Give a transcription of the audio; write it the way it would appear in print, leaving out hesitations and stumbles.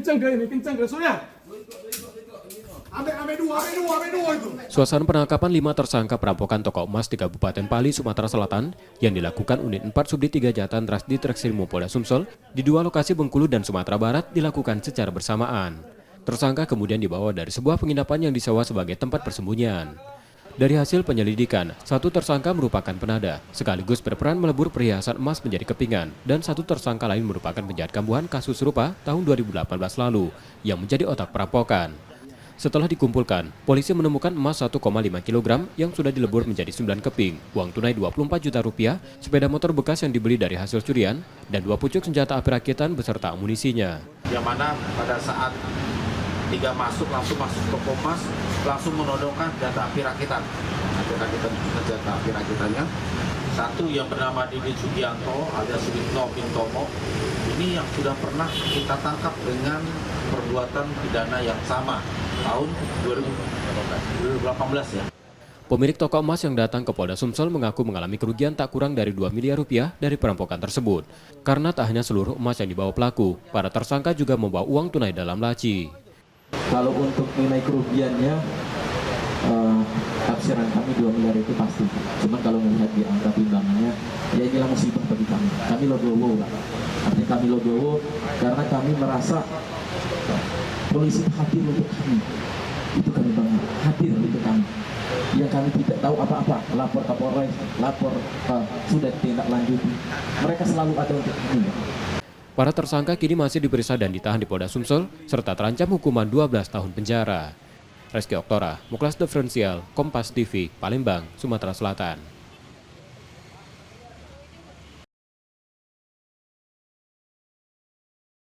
kencang ke ini, kencang ke Surya. Ambil dua itu. Suasana penangkapan 5 tersangka perampokan toko emas di Kabupaten Pali, Sumatera Selatan yang dilakukan Unit 4 Subdit 3 Jatan Ras di Treskrimum Polda Sumsel di 2 lokasi Bengkulu dan Sumatera Barat dilakukan secara bersamaan. Tersangka kemudian dibawa dari sebuah penginapan yang disewa sebagai tempat persembunyian. Dari hasil penyelidikan, 1 tersangka merupakan penada, sekaligus berperan melebur perhiasan emas menjadi kepingan, dan 1 tersangka lain merupakan penjahat kambuhan kasus serupa tahun 2018 lalu yang menjadi otak perampokan. Setelah dikumpulkan, polisi menemukan emas 1,5 kg yang sudah dilebur menjadi 9 keping, uang tunai 24 juta rupiah, sepeda motor bekas yang dibeli dari hasil curian, dan 2 pucuk senjata api rakitan beserta amunisinya. Yang mana pada saat 3 langsung masuk toko emas, langsung menodongkan senjata api rakitan. Senjata api rakitannya. 1 yang bernama Didi Sugianto alias Witno Pintomo, ini yang sudah pernah kita tangkap dengan perbuatan pidana yang sama tahun 2018 ya. Pemilik toko emas yang datang ke Polda Sumsel mengaku mengalami kerugian tak kurang dari 2 miliar rupiah dari perampokan tersebut. Karena tak hanya seluruh emas yang dibawa pelaku, para tersangka juga membawa uang tunai dalam laci. Kalau untuk nilai kerugiannya, tafsiran kami 2 miliar itu pasti. Cuma kalau melihat di angka timbangannya, ya inilah musibah bagi kami. Kami logowo, Pak. Artinya kami logowo karena kami merasa polisi hadir untuk kami. Itu kami bangga, hadir untuk kami. Yang kami tidak tahu apa-apa, lapor Kapolres, lapor sudah ditindaklanjuti. Mereka selalu ada untuk kami. Para tersangka kini masih diperiksa dan ditahan di Polda Sumsel, serta terancam hukuman 12 tahun penjara. Reski Oktora, Muklas Diferensial, Kompas TV, Palembang, Sumatera Selatan.